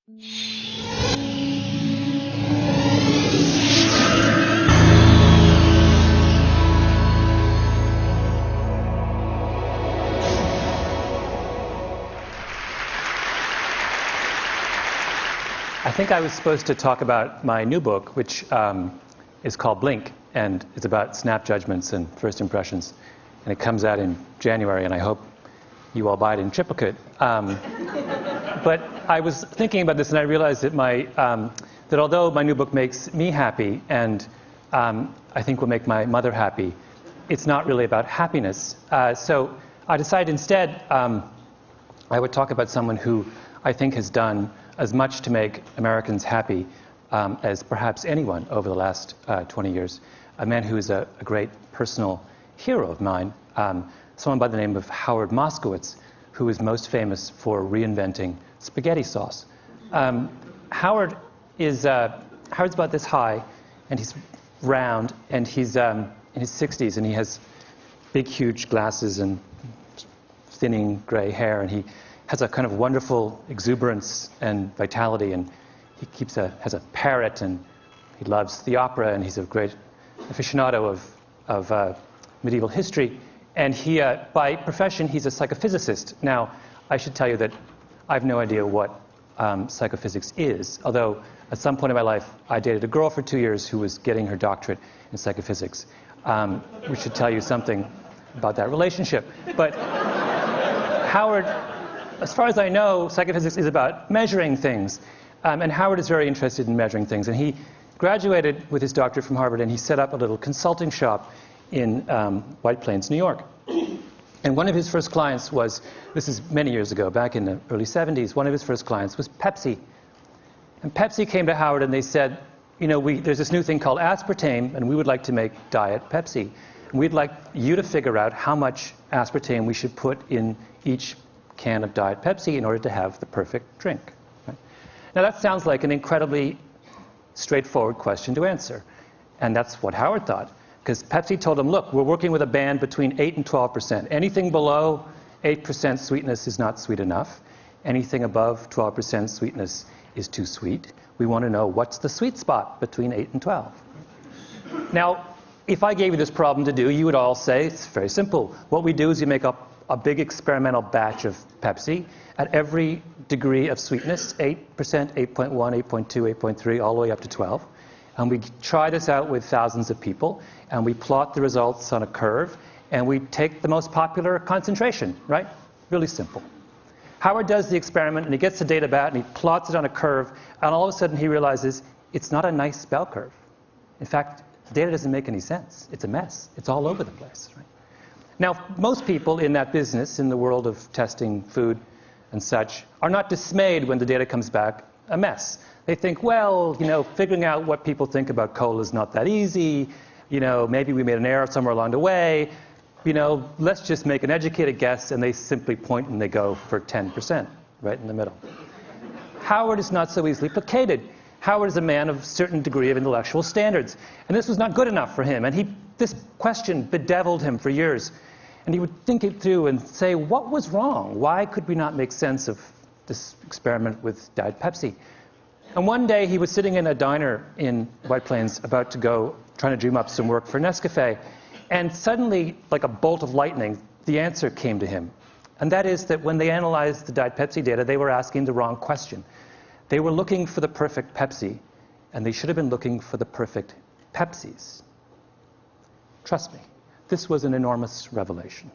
I think I was supposed to talk about my new book, which is called Blink, and it's about snap judgments and first impressions. And it comes out in January, and I hope you all buy it in triplicate. But I was thinking about this, and I realized that that although my new book makes me happy, and I think will make my mother happy, it's not really about happiness. So I decided instead I would talk about someone who I think has done as much to make Americans happy as perhaps anyone over the last 20 years. A man who is a great personal hero of mine, someone by the name of Howard Moskowitz, who is most famous for reinventing spaghetti sauce. Howard's about this high, and he's round, and he's in his 60s, and he has big, huge glasses and thinning gray hair, and he has a kind of wonderful exuberance and vitality, and he has a parrot, and he loves the opera, and he's a great aficionado of medieval history. And he, by profession, he's a psychophysicist. Now, I should tell you that I have no idea what psychophysics is, although at some point in my life, I dated a girl for 2 years who was getting her doctorate in psychophysics. We should tell you something about that relationship. But Howard, as far as I know, psychophysics is about measuring things. And Howard is very interested in measuring things. And he graduated with his doctorate from Harvard, and he set up a little consulting shop in White Plains, New York. And one of his first clients was, this is many years ago, back in the early 70s, one of his first clients was Pepsi. And Pepsi came to Howard and they said, you know, there's this new thing called aspartame, and we would like to make Diet Pepsi. And we'd like you to figure out how much aspartame we should put in each can of Diet Pepsi in order to have the perfect drink. Right? Now that sounds like an incredibly straightforward question to answer. And that's what Howard thought. Because Pepsi told him, look, we're working with a band between 8 and 12%. Anything below 8% sweetness is not sweet enough. Anything above 12% sweetness is too sweet. We want to know what's the sweet spot between 8 and 12. Now, if I gave you this problem to do, you would all say, it's very simple. What we do is you make up a big experimental batch of Pepsi at every degree of sweetness, 8%, 8.1, 8.2, 8.3, all the way up to 12. And we try this out with thousands of people, and we plot the results on a curve, and we take the most popular concentration, right? Really simple. Howard does the experiment, and he gets the data back, and he plots it on a curve, and all of a sudden he realizes it's not a nice bell curve. In fact, the data doesn't make any sense. It's a mess. It's all over the place, right? Now, most people in that business, in the world of testing food and such, are not dismayed when the data comes back a mess. They think, well, you know, figuring out what people think about cola is not that easy. You know, maybe we made an error somewhere along the way. You know, let's just make an educated guess, and they simply point and they go for 10%, right in the middle. Howard is not so easily placated. Howard is a man of a certain degree of intellectual standards, and this was not good enough for him. And this question bedeviled him for years. And he would think it through and say, what was wrong? Why could we not make sense of this experiment with Diet Pepsi? And one day he was sitting in a diner in White Plains about to go, trying to dream up some work for Nescafe. And suddenly, like a bolt of lightning, the answer came to him. And that is that when they analyzed the Diet Pepsi data, they were asking the wrong question. They were looking for the perfect Pepsi, and they should have been looking for the perfect Pepsis. Trust me, this was an enormous revelation.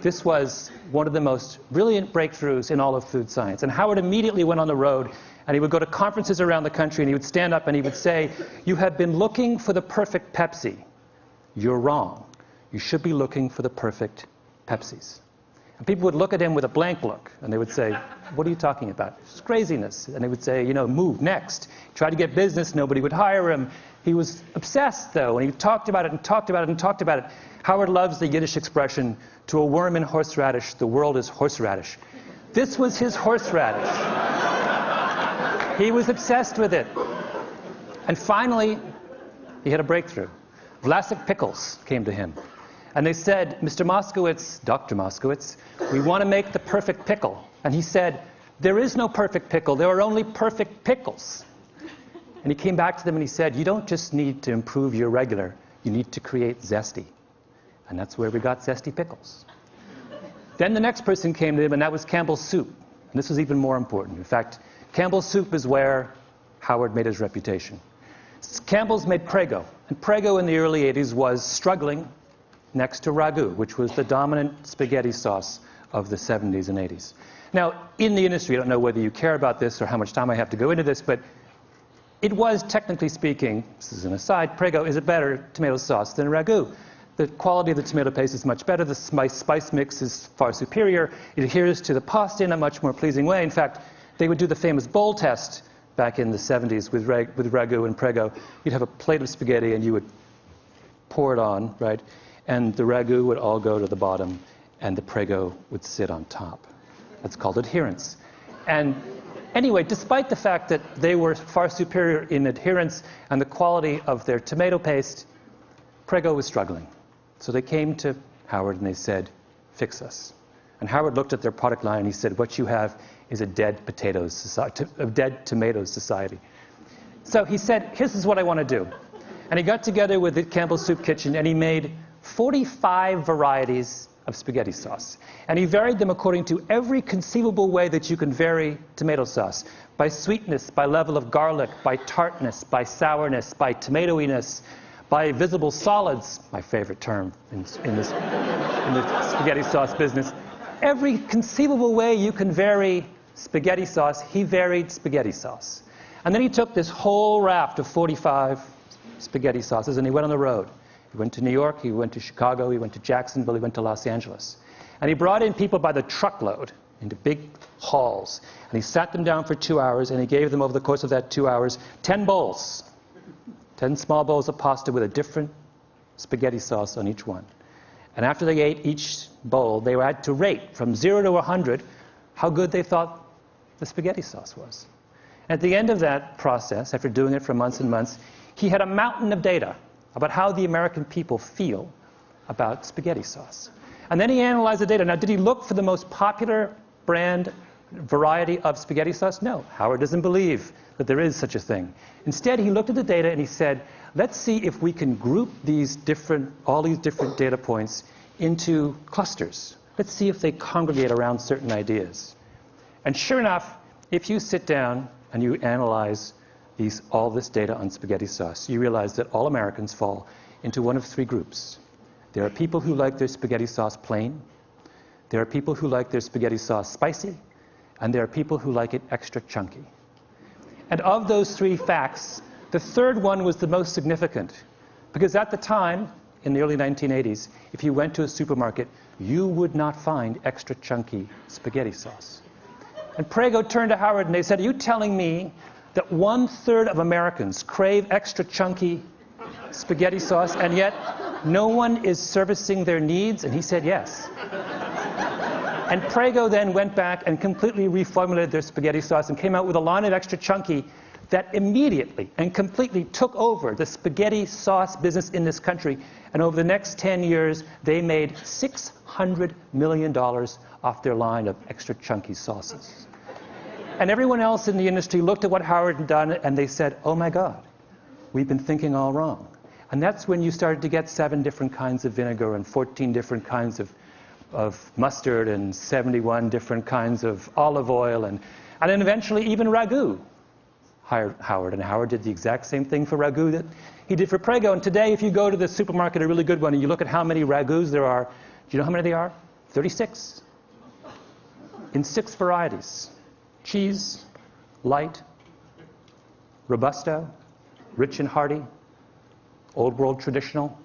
This was one of the most brilliant breakthroughs in all of food science. And Howard immediately went on the road, and he would go to conferences around the country, and he would stand up and he would say, you have been looking for the perfect Pepsi. You're wrong. You should be looking for the perfect Pepsis. And people would look at him with a blank look, and they would say, what are you talking about? It's craziness. And they would say, you know, move, next. He tried to get business, nobody would hire him. He was obsessed, though, and he talked about it and talked about it and talked about it. Howard loves the Yiddish expression, to a worm in horseradish, the world is horseradish. This was his horseradish. He was obsessed with it. And finally, he had a breakthrough. Vlasic pickles came to him. And they said, Mr. Moskowitz, Dr. Moskowitz, we want to make the perfect pickle. And he said, there is no perfect pickle. There are only perfect pickles. And he came back to them and he said, you don't just need to improve your regular. You need to create zesty. And that's where we got zesty pickles. Then the next person came to him, and that was Campbell's Soup. And this was even more important. In fact, Campbell's Soup is where Howard made his reputation. Campbell's made Prego. And Prego in the early 80s was struggling next to ragu, which was the dominant spaghetti sauce of the 70s and 80s. Now, in the industry, I don't know whether you care about this or how much time I have to go into this, but it was, technically speaking, this is an aside, Prego is a better tomato sauce than ragu. The quality of the tomato paste is much better. The spice mix is far superior. It adheres to the pasta in a much more pleasing way. In fact, they would do the famous bowl test back in the 70s with ragu and Prego. You'd have a plate of spaghetti and you would pour it on, right? And the ragu would all go to the bottom and the Prego would sit on top. That's called adherence. And anyway, despite the fact that they were far superior in adherence and the quality of their tomato paste, Prego was struggling. So they came to Howard and they said, fix us. And Howard looked at their product line and he said, what you have is a dead tomatoes society. So he said, this is what I want to do. And he got together with the Campbell's Soup Kitchen and he made 45 varieties of spaghetti sauce. And he varied them according to every conceivable way that you can vary tomato sauce. By sweetness, by level of garlic, by tartness, by sourness, by tomatoiness, by visible solids, my favorite term in the spaghetti sauce business. Every conceivable way you can vary spaghetti sauce, he varied spaghetti sauce. And then he took this whole raft of 45 spaghetti sauces and he went on the road. He went to New York, he went to Chicago, he went to Jacksonville, he went to Los Angeles. And he brought in people by the truckload into big halls. And he sat them down for 2 hours and he gave them over the course of that 2 hours 10 bowls. 10 small bowls of pasta with a different spaghetti sauce on each one. And after they ate each bowl, they had to rate from 0 to 100 how good they thought the spaghetti sauce was. At the end of that process, after doing it for months and months, he had a mountain of data about how the American people feel about spaghetti sauce. And then he analyzed the data. Now, did he look for the most popular brand variety of spaghetti sauce? No. Howard doesn't believe that there is such a thing. Instead, he looked at the data and he said, let's see if we can group all these different data points into clusters. Let's see if they congregate around certain ideas. And sure enough, if you sit down and you analyze all this data on spaghetti sauce, you realize that all Americans fall into one of three groups. There are people who like their spaghetti sauce plain. There are people who like their spaghetti sauce spicy. And there are people who like it extra chunky. And of those three facts, the third one was the most significant. Because at the time, in the early 1980s, if you went to a supermarket, you would not find extra chunky spaghetti sauce. And Prego turned to Howard and they said, are you telling me that 1/3 of Americans crave extra chunky spaghetti sauce and yet no one is servicing their needs? And he said yes. And Prego then went back and completely reformulated their spaghetti sauce and came out with a line of extra chunky that immediately and completely took over the spaghetti sauce business in this country. And over the next 10 years, they made $600 million off their line of extra chunky sauces. And everyone else in the industry looked at what Howard had done and they said, oh my God, we've been thinking all wrong. And that's when you started to get 7 different kinds of vinegar and 14 different kinds of mustard and 71 different kinds of olive oil. And then eventually even ragu hired Howard. And Howard did the exact same thing for ragu that he did for Prego. And today, if you go to the supermarket, a really good one, and you look at how many ragus there are, do you know how many they are? 36. In 6 varieties. Cheese, light, robusto, rich and hearty, old world traditional,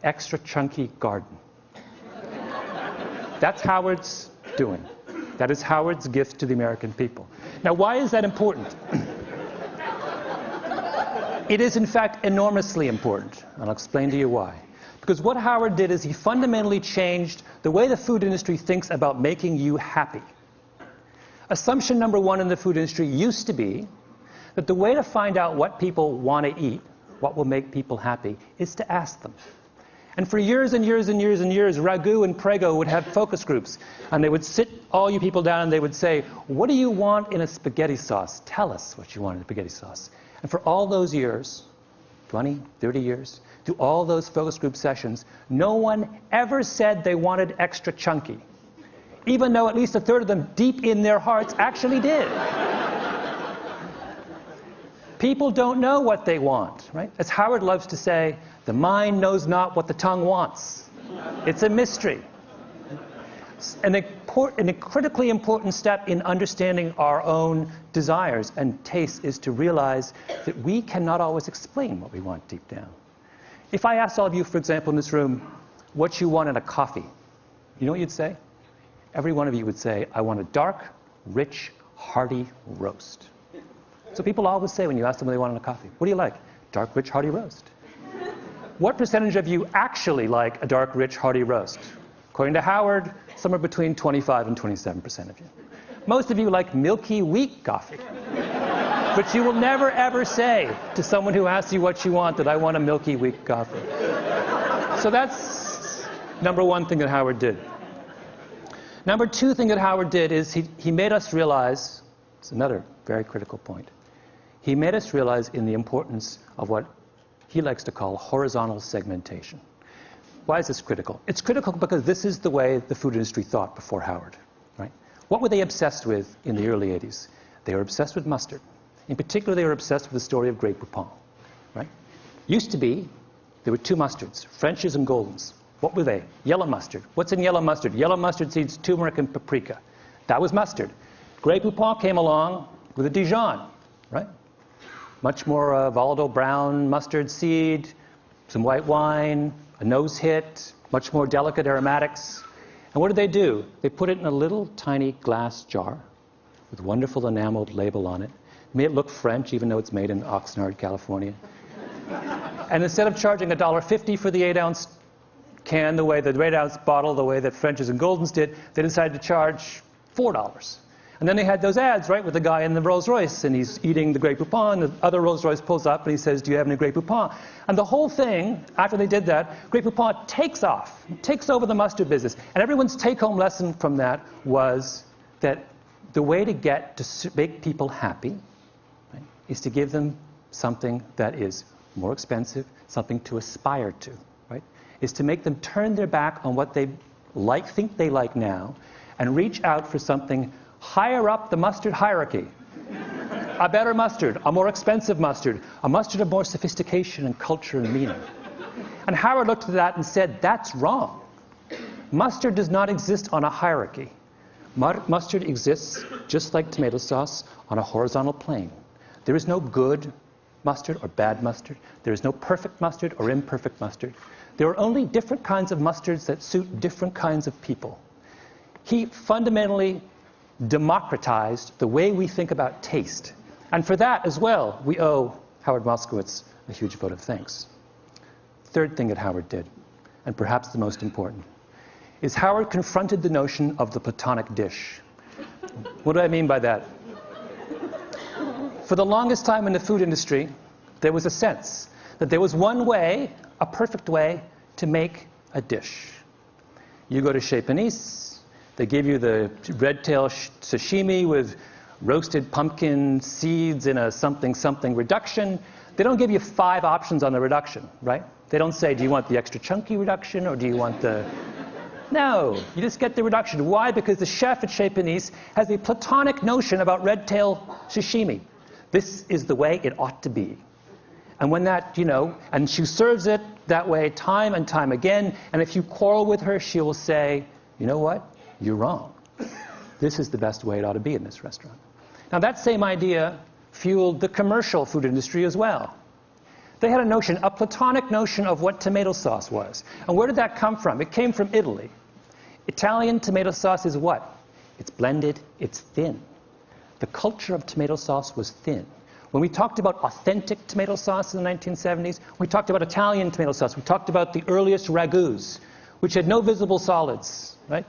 extra chunky garden. That's Howard's doing. That is Howard's gift to the American people. Now, why is that important? It is, in fact, enormously important, and I'll explain to you why. Because what Howard did is he fundamentally changed the way the food industry thinks about making you happy. Assumption number 1 in the food industry used to be that the way to find out what people want to eat, what will make people happy, is to ask them. And for years and years and years and years, Ragu and Prego would have focus groups. And they would sit all you people down and they would say, what do you want in a spaghetti sauce? Tell us what you want in a spaghetti sauce. And for all those years, 20, 30 years, through all those focus group sessions, no one ever said they wanted extra chunky, even though at least a third of them, deep in their hearts, actually did. People don't know what they want, right? As Howard loves to say, the mind knows not what the tongue wants. It's a mystery. And a critically important step in understanding our own desires and tastes is to realize that we cannot always explain what we want deep down. If I asked all of you, for example, in this room, what you want in a coffee, you know what you'd say? Every one of you would say, I want a dark, rich, hearty roast. So people always say when you ask them what they want in a coffee, what do you like? Dark, rich, hearty roast. What percentage of you actually like a dark, rich, hearty roast? According to Howard, somewhere between 25 and 27% of you. Most of you like milky, weak coffee. But you will never, ever say to someone who asks you what you want that I want a milky, weak coffee. So that's number one thing that Howard did. Number two thing that Howard did is he made us realize, it's another very critical point, he made us realize in the importance of what he likes to call horizontal segmentation. Why is this critical? It's critical because this is the way the food industry thought before Howard, right? What were they obsessed with in the early 80s? They were obsessed with mustard. In particular, they were obsessed with the story of Grey Poupon, right? Used to be, there were two mustards, French's and Golden's. What were they? Yellow mustard. What's in yellow mustard? Yellow mustard seeds, turmeric and paprika. That was mustard. Grey Poupon came along with a Dijon, right? Much more volatile brown mustard seed, some white wine, a nose hit, much more delicate aromatics. And what did they do? They put it in a little tiny glass jar with a wonderful enameled label on it. Made it look French, even though it's made in Oxnard, California. And instead of charging $1.50 for the 8-ounce can, the 8-ounce bottle, the way that French's and Golden's did, they decided to charge $4. And then they had those ads, right, with the guy in the Rolls Royce, and he's eating the Grey Poupon, the other Rolls Royce pulls up and he says, do you have any Grey Poupon? And the whole thing, after they did that, Grey Poupon takes off, takes over the mustard business. And everyone's take-home lesson from that was that the way to get to make people happy, right, is to give them something that is more expensive, something to aspire to, right? Is to make them turn their back on what they like, think they like now, and reach out for something higher up the mustard hierarchy. A better mustard, a more expensive mustard, a mustard of more sophistication and culture and meaning. And Howard looked at that and said, that's wrong. Mustard does not exist on a hierarchy. Mustard exists, just like tomato sauce, on a horizontal plane. There is no good mustard or bad mustard. There is no perfect mustard or imperfect mustard. There are only different kinds of mustards that suit different kinds of people. He fundamentally democratized the way we think about taste. And for that as well, we owe Howard Moskowitz a huge vote of thanks. Third thing that Howard did, and perhaps the most important, is Howard confronted the notion of the Platonic dish. What do I mean by that? For the longest time in the food industry, there was a sense that there was one way, a perfect way, to make a dish. You go to Chez Panisse, they give you the red tail sashimi with roasted pumpkin seeds in a something reduction. They don't give you 5 options on the reduction, right? They don't say, do you want the extra chunky reduction or do you want the... No, you just get the reduction. Why? Because the chef at Chez Panisse has a Platonic notion about red tail sashimi. This is the way it ought to be. And when that, and she serves it that way time and time again, and if you quarrel with her, she will say, you know what? You're wrong. This is the best way it ought to be in this restaurant. Now that same idea fueled the commercial food industry as well. They had a Platonic notion of what tomato sauce was. And where did that come from? It came from Italy. Italian tomato sauce is what? It's blended, it's thin. The culture of tomato sauce was thin. When we talked about authentic tomato sauce in the 1970s, we talked about Italian tomato sauce. We talked about the earliest ragus, which had no visible solids, right?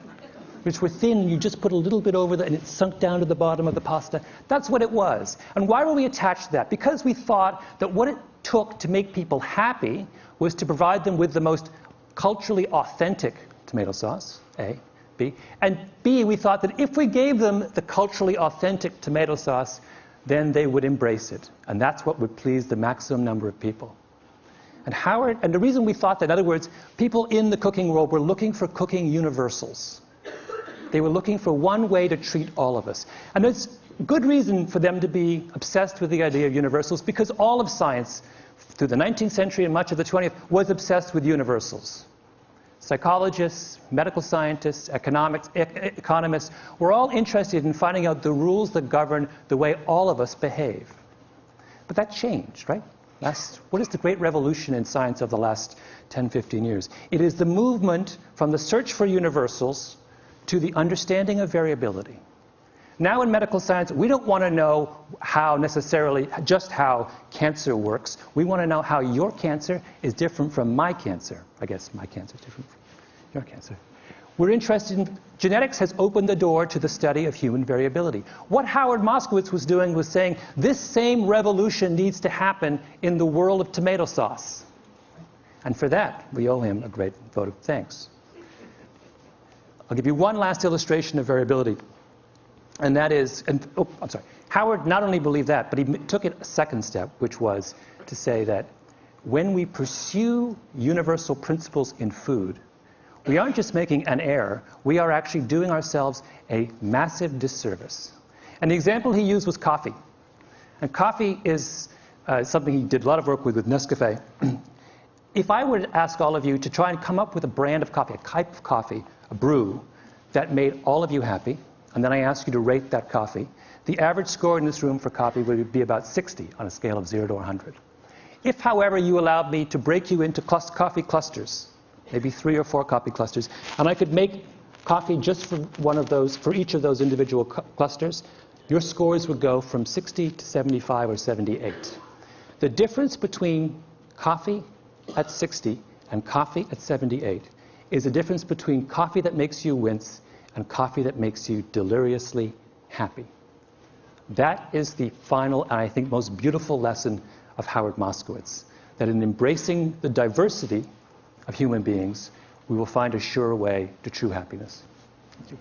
Which were thin, you just put a little bit over and it sunk down to the bottom of the pasta. That's what it was. And why were we attached to that? Because we thought that what it took to make people happy was to provide them with the most culturally authentic tomato sauce, A, B. And B, we thought that if we gave them the culturally authentic tomato sauce, then they would embrace it. And that's what would please the maximum number of people. And the reason we thought that, in other words, people in the cooking world were looking for cooking universals. They were looking for one way to treat all of us. And there's good reason for them to be obsessed with the idea of universals, because all of science, through the 19th century and much of the 20th, was obsessed with universals. Psychologists, medical scientists, economists were all interested in finding out the rules that govern the way all of us behave. But that changed, right? What is the great revolution in science of the last 10, 15 years? It is the movement from the search for universals to the understanding of variability. Now in medical science, we don't want to know just how cancer works. We want to know how your cancer is different from my cancer. I guess my cancer is different from your cancer. We're interested in genetics has opened the door to the study of human variability. What Howard Moskowitz was doing was saying this same revolution needs to happen in the world of tomato sauce. And for that, we owe him a great vote of thanks. I'll give you one last illustration of variability. And that is, Howard not only believed that, but he took it a second step, which was to say that when we pursue universal principles in food, we aren't just making an error, we are actually doing ourselves a massive disservice. And the example he used was coffee. And coffee is something he did a lot of work with Nescafé. If I were to ask all of you to try and come up with a brand of coffee, a type of coffee, a brew, that made all of you happy, and then I ask you to rate that coffee, the average score in this room for coffee would be about 60 on a scale of 0 to 100. If, however, you allowed me to break you into coffee clusters, maybe 3 or 4 coffee clusters, and I could make coffee just for for each of those individual clusters, your scores would go from 60 to 75 or 78. The difference between coffee at 60 and coffee at 78 is a difference between coffee that makes you wince and coffee that makes you deliriously happy. That is the final, and I think most beautiful lesson of Howard Moskowitz, that in embracing the diversity of human beings, we will find a sure way to true happiness. Thank you.